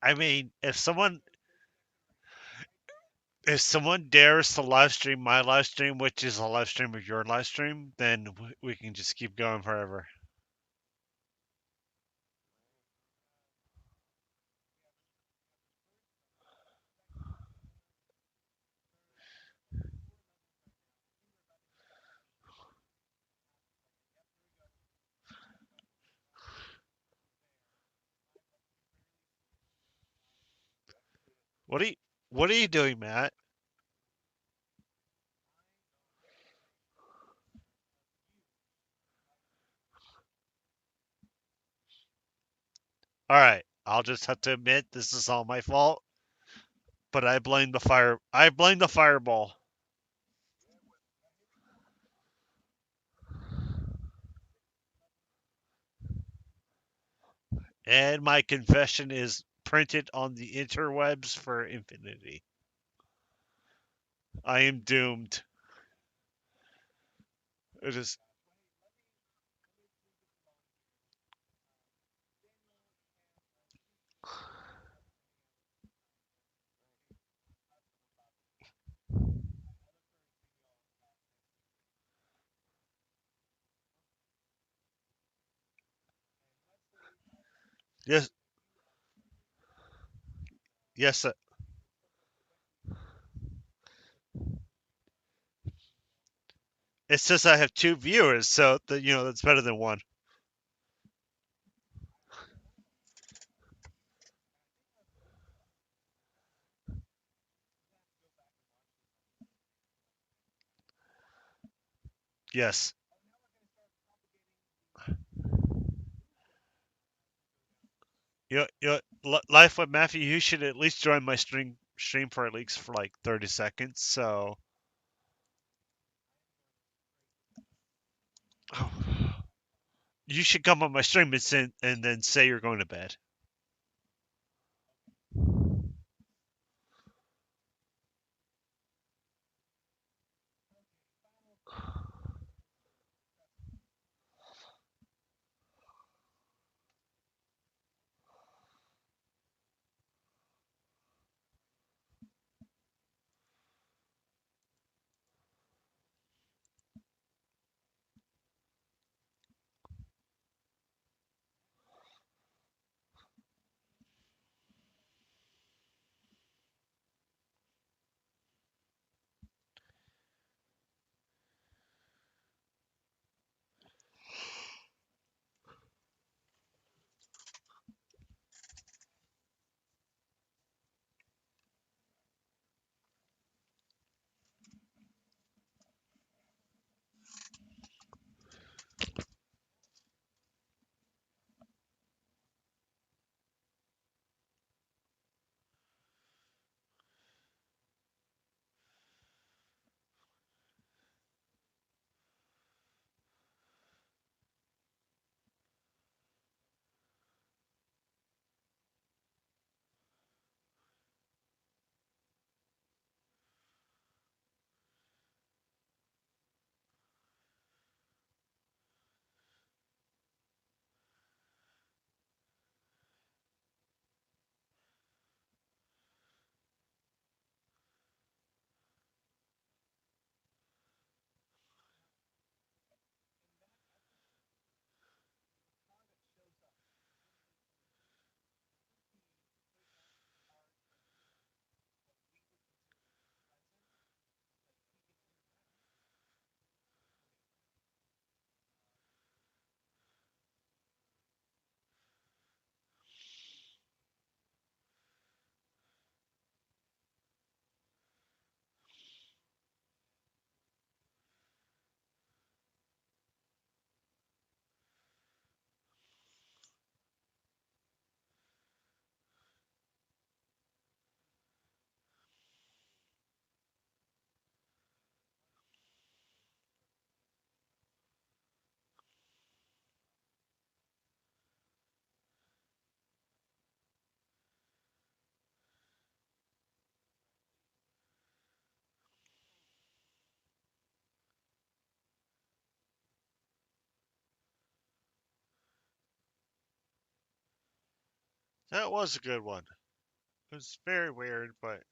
I mean, if someone dares to live stream my live stream, which is a live stream of your live stream, then we can just keep going forever. What are you What are you doing, Matt? All right, I'll just have to admit this is all my fault, but I blame the fireball. And my confession is printed on the interwebs for infinity. I am doomed. It is yes, yes. It says I have two viewers, so that's better than one. Yes. Life with Matthew. You should at least join my stream for at least for like 30 seconds. So, you should come on my stream and then say you're going to bed. That was a good one. It was very weird, but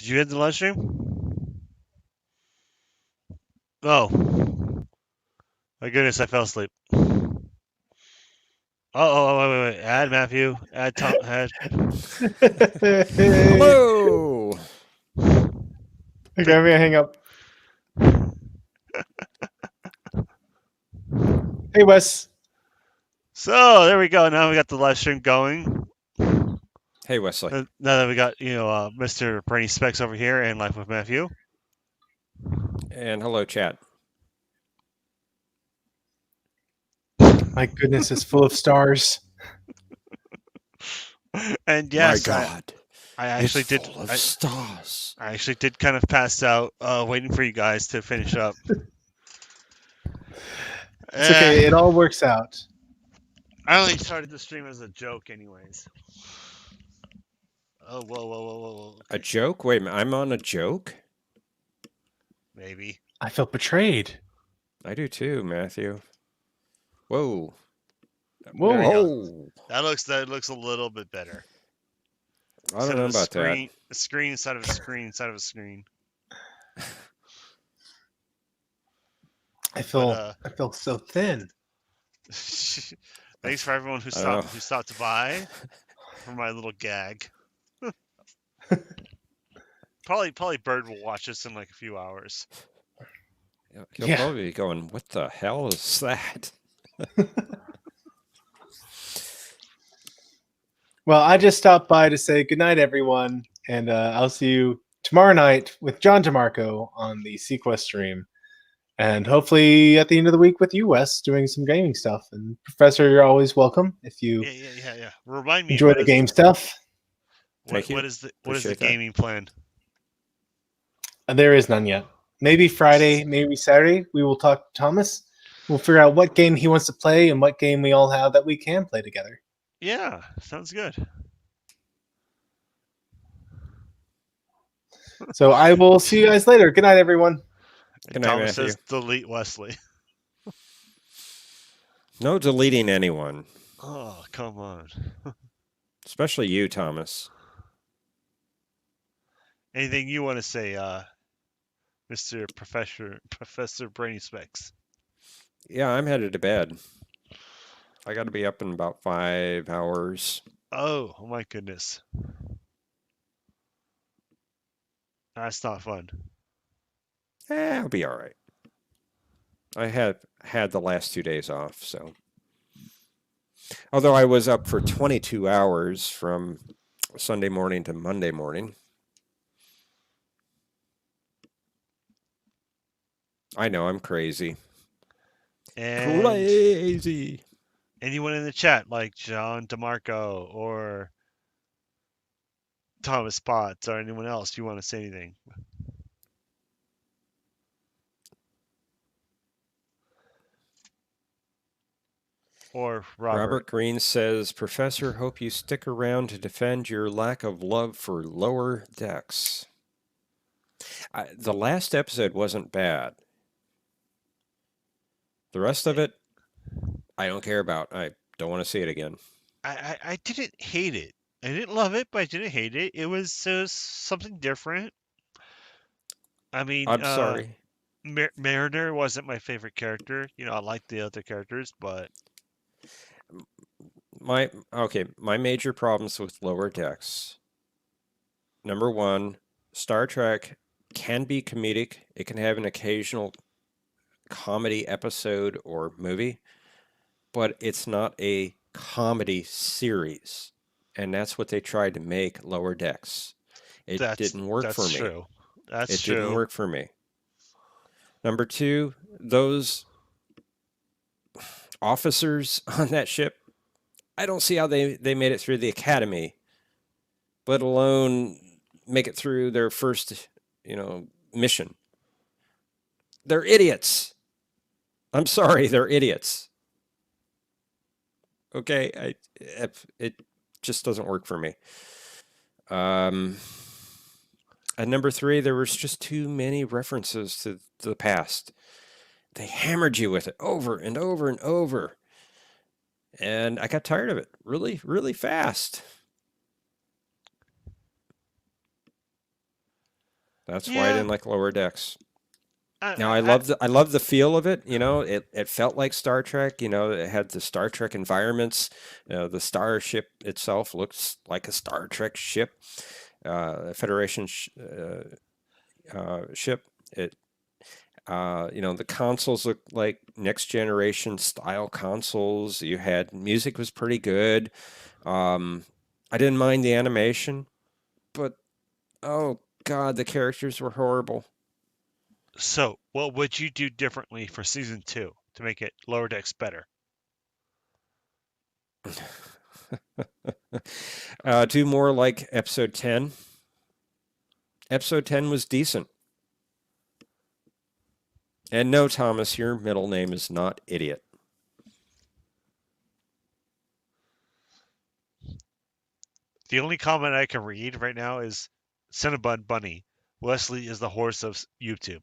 Did you end the live stream? Oh, my goodness, I fell asleep. Wait. Add Matthew. Add Tom. Add. Hello. Okay, I'm gonna hang up. Hey, Wes. So there we go. Now we got the live stream going. Hey, Wesley. Now that we got Mr. Brainy Specs over here and Life with Matthew. And hello, chat. My goodness, it's full of stars. And yes, My God. I actually it's did. Full of stars. I actually did kind of pass out, waiting for you guys to finish up. It's okay. It all works out. I only started the stream as a joke, anyways. Oh, whoa. A joke? Wait a minute. I'm on a joke? Maybe. I felt betrayed. I do too, Matthew. Whoa. Whoa. There we go. Whoa. That looks a little bit better. I don't know about that. A screen inside of a screen inside of a screen. I feel so thin. Thanks for everyone who stopped to buy for my little gag. Probably Bird will watch this in like a few hours. He'll probably be going, what the hell is that? Well, I just stopped by to say goodnight, everyone, and I'll see you tomorrow night with John DeMarco on the Sequest stream. And hopefully at the end of the week with you, Wes, doing some gaming stuff. And Professor, you're always welcome if you Yeah. Remind me. enjoy the game stuff. Thank you. What is the Appreciate that. gaming plan? There is none yet. Maybe Friday, maybe Saturday, we will talk to Thomas. We'll figure out what game he wants to play and what game we all have that we can play together. Yeah, sounds good. So I will see you guys later. Good night, everyone. Good night, Thomas Matthew. says delete Wesley. No deleting anyone. Oh, come on. Especially you, Thomas. Anything you want to say, Mr. Professor Brainy Specs? Yeah, I'm headed to bed. I got to be up in about 5 hours. Oh my goodness. That's not fun. I'll be all right. I have had the last 2 days off, so. Although I was up for 22 hours from Sunday morning to Monday morning. I know, I'm crazy. And Crazy. anyone in the chat, like John DeMarco or Thomas Potts or anyone else, you want to say anything? Or Robert Green says, Professor, hope you stick around to defend your lack of love for Lower Decks. The last episode wasn't bad. The rest of it, I don't care about. I don't want to see it again. I didn't hate it. I didn't love it, but I didn't hate it. It was something different. I mean, I'm sorry. Mariner wasn't my favorite character. You know, I liked the other characters, but my major problems with Lower Decks. Number one, Star Trek can be comedic. It can have an occasional comedy episode or movie, but it's not a comedy series. And that's what they tried to make Lower Decks. It didn't work for me. True. That's it true. Didn't work for me. Number two, those officers on that ship, I don't see how they made it through the academy, let alone make it through their first, mission. They're idiots. I'm sorry, they're idiots. Okay, it just doesn't work for me. At number three, there was just too many references to the past. They hammered you with it over and over and over. And I got tired of it really, really fast. That's why I Yeah, didn't like Lower Decks. Now I, I, I love the feel of it. You know, it felt like Star Trek. You know, it had the Star Trek environments. The starship itself looks like a Star Trek ship, a Federation ship. It you know, the consoles look like next generation style consoles. You had music was pretty good. Um, I didn't mind the animation, but oh God, the characters were horrible. so what would you do differently for season 2 to make it Lower Decks better? Do more like episode 10. Episode 10 was decent. And no, Thomas, your middle name is not idiot. The only comment I can read right now is Cinnabon Bunny. Wesley is the horse of YouTube.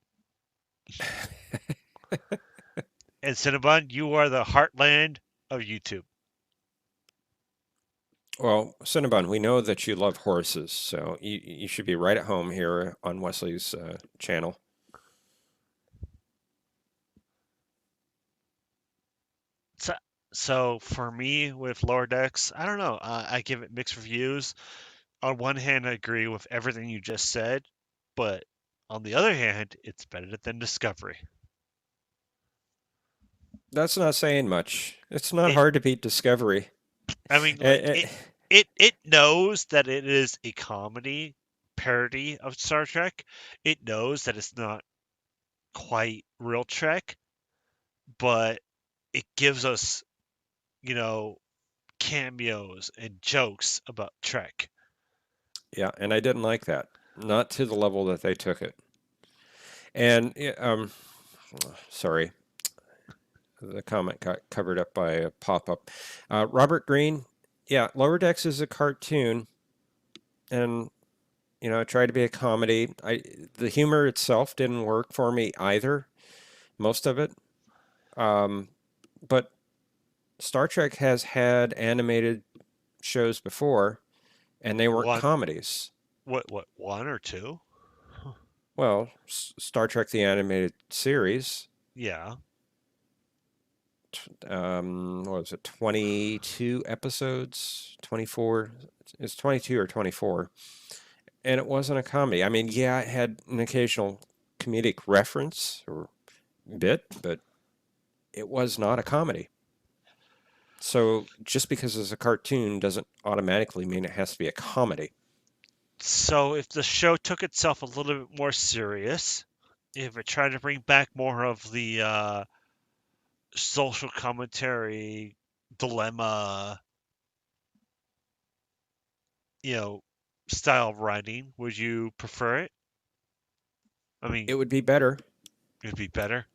And Cinnabon, you are the heartland of YouTube. Well, Cinnabon, we know that you love horses, so you should be right at home here on Wesley's channel. So for me with Lower Decks, I don't know. I give it mixed reviews. On one hand, I agree with everything you just said, but on the other hand, it's better than Discovery. That's not saying much. It's not It, hard to beat Discovery. I mean, Eh, like eh, it knows that it is a comedy parody of Star Trek. It knows that it's not quite real Trek, but it gives us, you know, cameos and jokes about Trek. yeah, and I didn't like that. Not to the level that they took it. And sorry, the comment got covered up by a pop-up. Robert Greene, yeah, Lower Decks is a cartoon, and you know, it tried to be a comedy. The humor itself didn't work for me either, most of it. But Star Trek has had animated shows before, and they weren't One, comedies. what, one or two? Well, Star Trek the animated series, Yeah. what was it, 22 episodes, 24? It's 22 or 24, and it wasn't a comedy. I mean, yeah, it had an occasional comedic reference or bit, but it was not a comedy. So just because it's a cartoon doesn't automatically mean it has to be a comedy. So if the show took itself a little bit more serious, if it tried to bring back more of the social commentary, dilemma, you know, style of writing, would you prefer it? I mean, It would be better. it'd be better.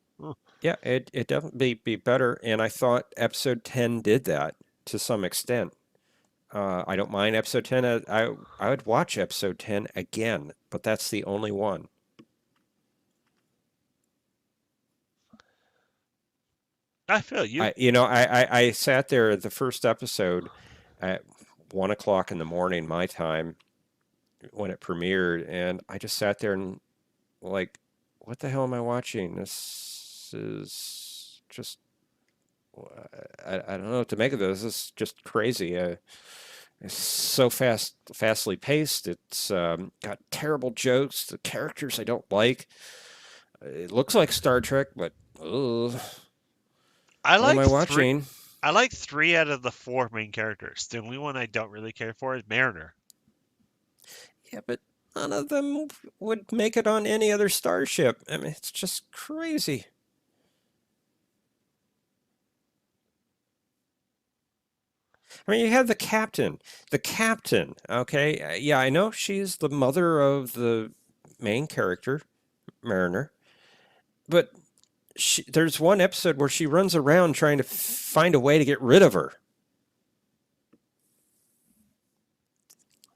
Yeah, it definitely be better. And I thought episode 10 did that to some extent. I don't mind episode 10. I would watch episode 10 again, but that's the only one. I feel you. I sat there the first episode at 1 o'clock in the morning, my time, when it premiered, and I just sat there and like, what the hell am I watching? This is just, I don't know what to make of this. This is just crazy. It's so fastly paced. It's got terrible jokes. The characters I don't like. It looks like Star Trek, but ugh. I What am like I three. watching? I like 3 out of the 4 main characters. The only one I don't really care for is Mariner. Yeah, but none of them would make it on any other starship. I mean, it's just crazy. I mean, you have the captain. The captain, okay? Yeah, I know she's the mother of the main character, Mariner, but there's one episode where she runs around trying to find a way to get rid of her.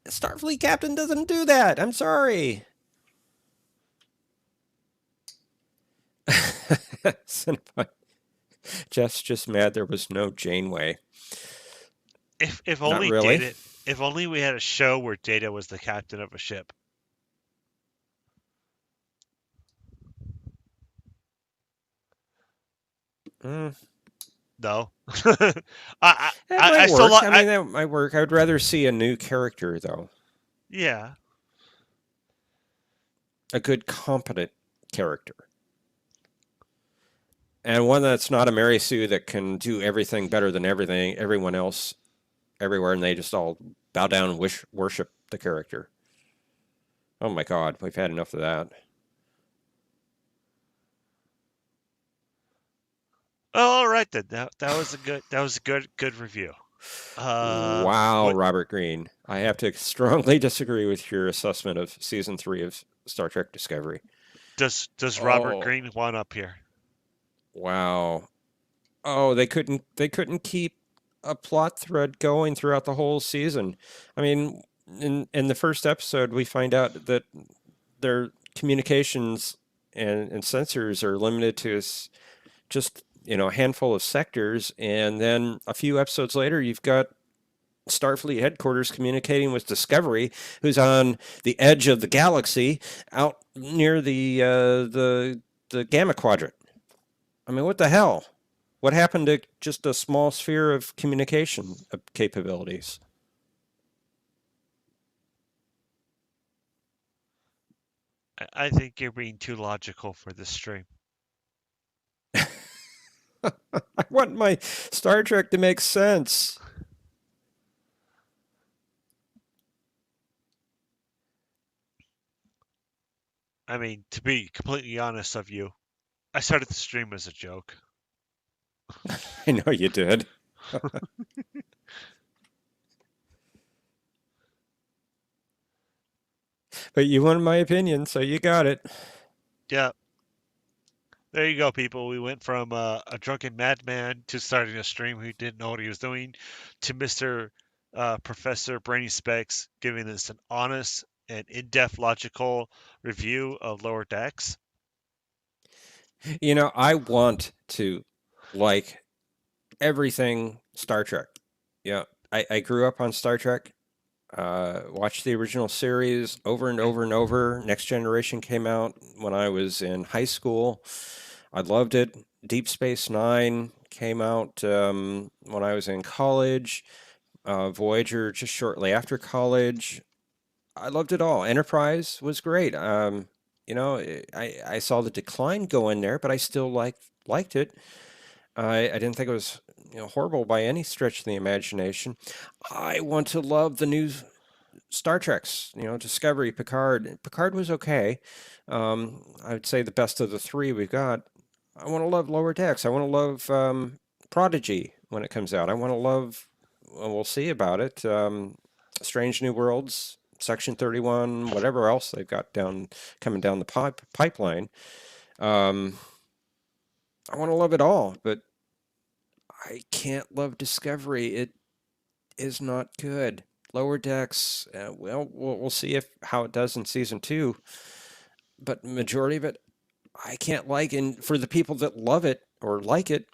Starfleet captain doesn't do that. I'm sorry. Jeff's just mad there was no Janeway. If Not only really. Data, if only we had a show where Data was the captain of a ship. Mm, No. I, I, that I might still work. like. I mean, that might work. I would rather see a new character, though. Yeah. A good, competent character. And one that's not a Mary Sue that can do everything better than everyone else, everywhere, and they just all bow down and worship the character. Oh my God, we've had enough of that. Oh, all right then. That was a good review. Wow, What Robert Greene. I have to strongly disagree with your assessment of season 3 of Star Trek Discovery. does Robert Oh, Greene want up here? wow. Oh, they couldn't keep a plot thread going throughout the whole season. I mean, in the first episode, we find out that their communications and sensors are limited to just a handful of sectors, and then a few episodes later, you've got Starfleet headquarters communicating with Discovery, who's on the edge of the galaxy, out near the Gamma Quadrant. I mean, what the hell? What happened to just a small sphere of communication capabilities? I think you're being too logical for this stream. I want my Star Trek to make sense. I mean, to be completely honest of you, I started the stream as a joke. I know you did. But you wanted my opinion, so you got it. Yeah. There you go, people. We went from a drunken madman to starting a stream who didn't know what he was doing to Mr. Professor Brainy Specs giving us an honest and in-depth logical review of Lower Decks. I want to like everything Star Trek. Yeah, I grew up on Star Trek. Watched the original series over and over and over. Next Generation came out when I was in high school. I loved it. Deep Space Nine came out when I was in college. Voyager just shortly after college. I loved it all. Enterprise was great. I saw the decline go in there, but I still liked it. I didn't think it was horrible by any stretch of the imagination. I want to love the new Star Treks, Discovery, Picard. Picard was okay. I would say the best of the three we've got. I want to love Lower Decks. I want to love Prodigy when it comes out. I want to love, well, we'll see about it. Strange New Worlds, Section 31, whatever else they've got coming down the pipeline. I want to love it all, but I can't love Discovery. It is not good. Lower Decks, we'll see how it does in season 2, but majority of it, I can't like. And for the people that love it or like it,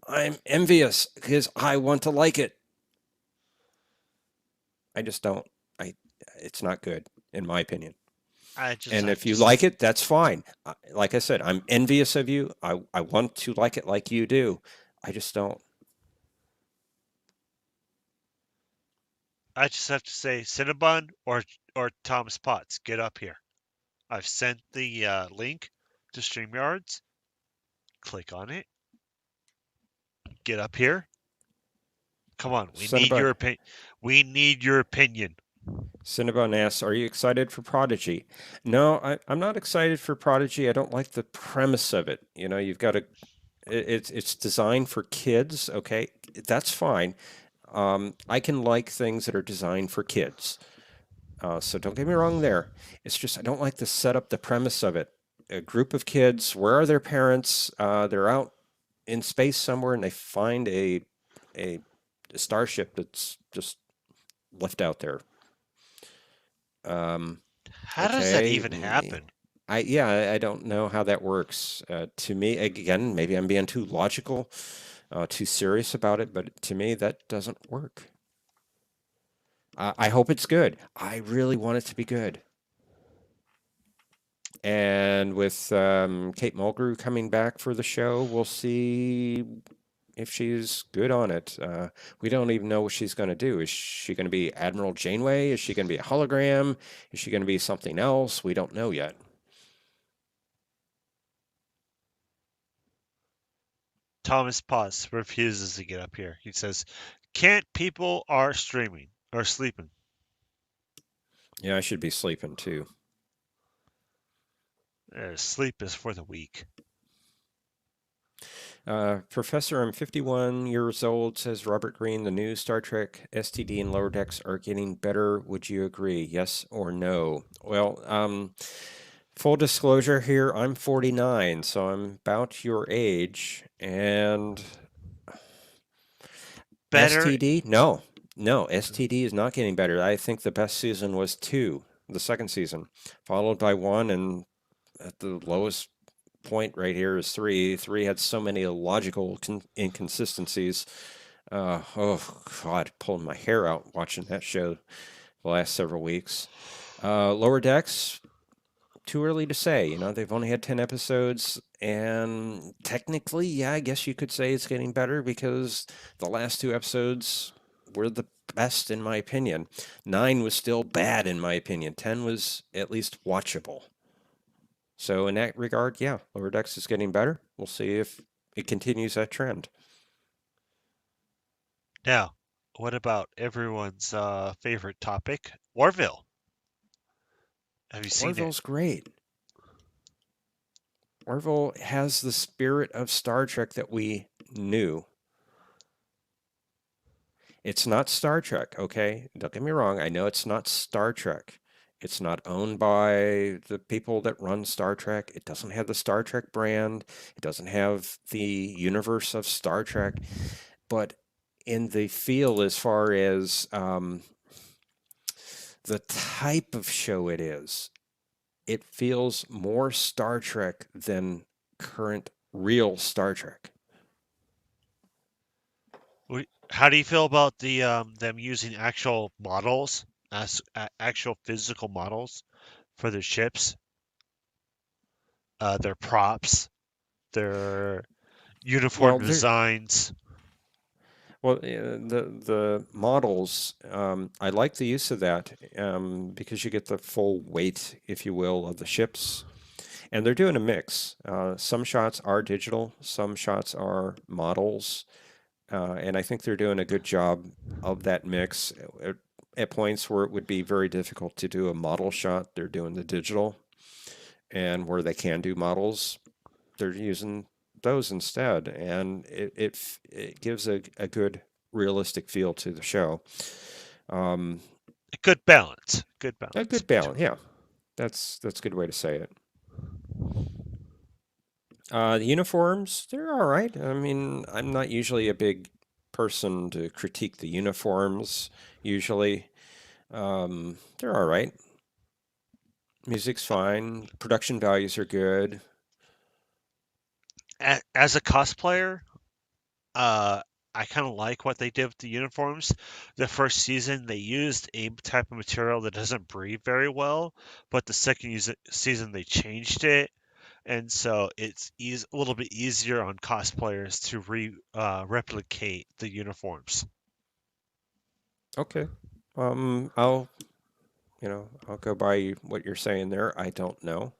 I'm envious because I want to like it. I just don't. It's not good in my opinion. And if you like it, that's fine. Like I said, I'm envious of you. I want to like it like you do. I just don't. I just have to say, Cinnabon or Thomas Potts, get up here. I've sent the link to StreamYards. Click on it. Get up here. Come on, we need your opinion. We need your opinion. Cinnabon asks, "Are you excited for Prodigy?" No, I'm not excited for Prodigy. I don't like the premise of it. You've got it's designed for kids. Okay, that's fine. I can like things that are designed for kids. So don't get me wrong there. It's just I don't like the setup, the premise of it. A group of kids, where are their parents? They're out in space somewhere, and they find a starship that's just left out there. How does that even happen? I don't know how that works. To me, again, maybe I'm being too logical, too serious about it, but to me, that doesn't work. I hope it's good. I really want it to be good. And with Kate Mulgrew coming back for the show, we'll see if she's good on it. We don't even know what she's going to do. Is she going to be Admiral Janeway? Is she going to be a hologram? Is she going to be something else? We don't know yet. Thomas Potts refuses to get up here. He says, "Can't people are streaming or sleeping?" Yeah, I should be sleeping too. Sleep is for the weak. Professor, I'm 51 years old, says Robert Green. The new Star Trek STD and Lower Decks are getting better. Would you agree? Yes or no? Well, full disclosure here, I'm 49, so I'm about your age. And Better. STD? No, STD is not getting better. I think the best season was 2, the second season, followed by 1, and at the lowest point right here is 3. 3 had so many logical inconsistencies. Oh God, pulling my hair out watching that show the last several weeks. Lower Decks, too early to say. You know, they've only had 10 episodes, and technically, yeah, I guess you could say it's getting better because the last 2 episodes were the best in my opinion. 9 was still bad in my opinion. 10 was at least watchable. So in that regard, yeah, Lower Decks is getting better. We'll see if it continues that trend. Now, what about everyone's favorite topic, Orville? Have you seen it? Orville's great. Orville has the spirit of Star Trek that we knew. It's not Star Trek, okay? Don't get me wrong. I know it's not Star Trek. It's not owned by the people that run Star Trek. It doesn't have the Star Trek brand. It doesn't have the universe of Star Trek. But in the feel, as far as the type of show it is, it feels more Star Trek than current real Star Trek. How do you feel about the them using actual models, actual physical models for their ships, their props, their uniform designs? Well, the models, I like the use of that because you get the full weight, if you will, of the ships. And they're doing a mix. Some shots are digital, some shots are models. And I think they're doing a good job of that mix. At points where it would be very difficult to do a model shot, they're doing the digital. And where they can do models, they're using those instead. And it gives a good realistic feel to the show. A good balance. Good balance. A good balance, yeah. That's a good way to say it. The uniforms, they're all right. I mean, I'm not usually a big person to critique the uniforms, usually. They're all right. Music's fine. Production values are good. As a cosplayer, I kind of like what they did with the uniforms. The first season, they used a type of material that doesn't breathe very well, but the second season, they changed it. And so it's a little bit easier on cosplayers to replicate the uniforms. Okay. I'll go by what you're saying there. I don't know.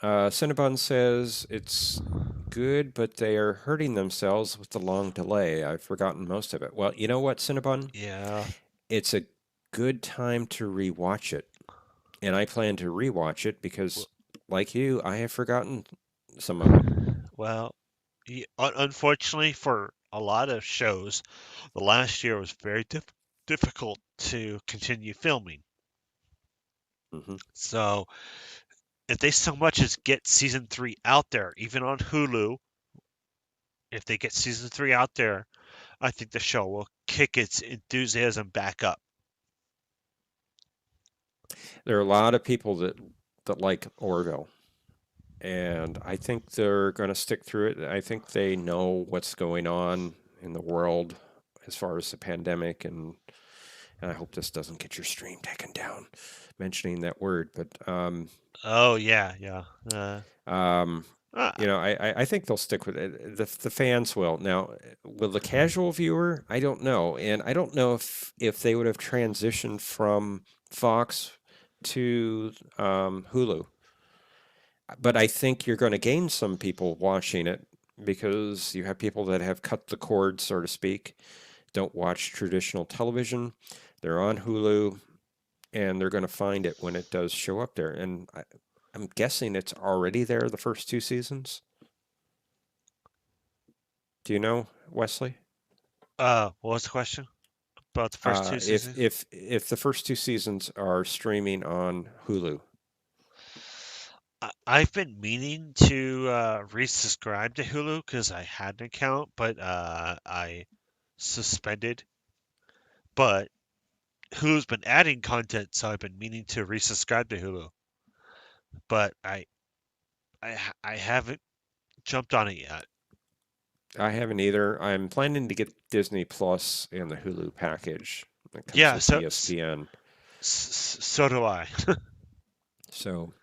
Cinnabon says it's good, but they are hurting themselves with the long delay. I've forgotten most of it. Well, you know what, Cinnabon? Yeah. It's a good time to rewatch it. And I plan to rewatch it because, like you, I have forgotten some of it. Well, unfortunately for a lot of shows, the last year was very difficult to continue filming. So if they so much as get season 3 out there, even on Hulu, if they get season 3 out there, I think the show will kick its enthusiasm back up. There are a lot of people that like Orville, and I think they're going to stick through it. I think they know what's going on in the world as far as the pandemic and And I hope this doesn't get your stream taken down, mentioning that word. But Oh yeah, yeah. Uh, I think they'll stick with it. The fans will. Now, will the casual viewer? I don't know, and I don't know if they would have transitioned from Fox to Hulu. But I think you're going to gain some people watching it because you have people that have cut the cord, so to speak, don't watch traditional television. They're on Hulu, and they're going to find it when it does show up there. And I'm guessing it's already there the first 2 seasons. Do you know, Wesley? what was the question about the first 2 seasons? If the first 2 seasons are streaming on Hulu. I've been meaning to resubscribe to Hulu because I had an account, but I suspended. But Hulu's been adding content, so I've been meaning to resubscribe to Hulu. But I haven't jumped on it yet. I haven't either. I'm planning to get Disney Plus and the Hulu package that comes Yeah, with so ESPN. so do I. So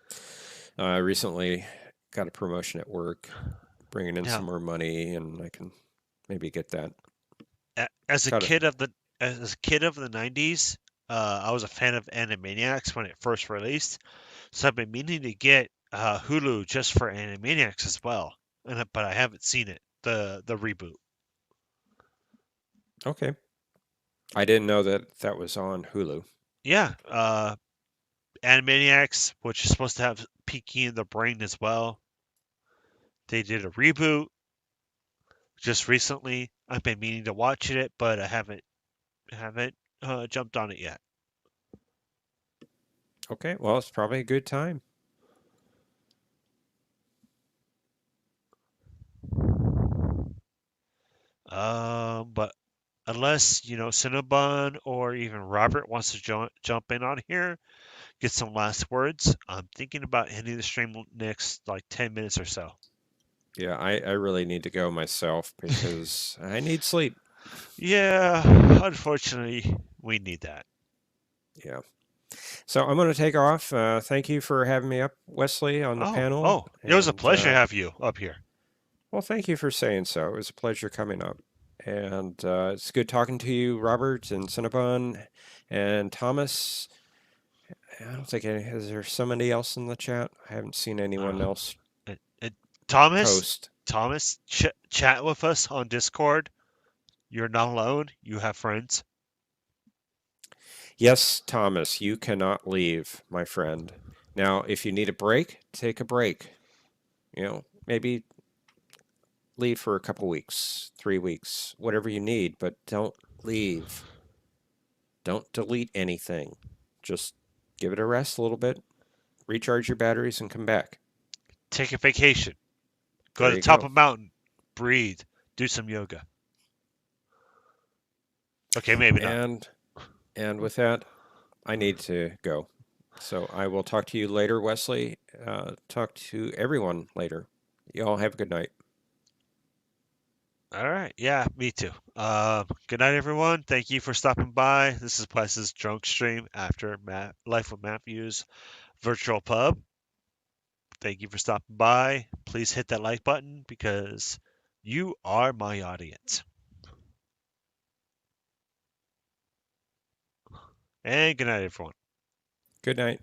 I recently got a promotion at work, bringing in Yeah. some more money, and I can maybe get that. As a Got it. kid of the 90s, I was a fan of Animaniacs when it first released, so I've been meaning to get Hulu just for Animaniacs as well, but I haven't seen it, the reboot. Okay. I didn't know that was on Hulu. Yeah, Animaniacs, which is supposed to have Pinky and the Brain as well. They did a reboot just recently. I've been meaning to watch it, but I haven't jumped on it yet. Okay, well, it's probably a good time. But unless Cinnabon or even Robert wants to jump in on here, get some last words. I'm thinking about ending the stream next like 10 minutes or so. Yeah, I really need to go myself because I need sleep. Yeah, unfortunately, we need that. Yeah. So I'm going to take off. Thank you for having me up, Wesley, on the panel. Oh, it was a And, pleasure to have you up here. Well, thank you for saying so. It was a pleasure coming up. And it's good talking to you, Robert and Cinnabon and Thomas. I don't think is there somebody else in the chat? I haven't seen anyone else post. Thomas, chat with us on Discord. You're not alone. You have friends. Yes, Thomas, you cannot leave, my friend. Now, if you need a break, take a break. Maybe leave for a couple weeks, 3 weeks, whatever you need, but don't leave. Don't delete anything. Just give it a rest a little bit, recharge your batteries, and come back. Take a vacation. Go to the top of a mountain. Breathe. Do some yoga. Okay, maybe not. And with that, I need to go. So I will talk to you later, Wesley. Talk to everyone later. You all have a good night. All right. Yeah, me too. Good night, everyone. Thank you for stopping by. This is Wes's drunk stream after Life with Matthews virtual pub. Thank you for stopping by. Please hit that like button because you are my audience. And good night, everyone. Good night.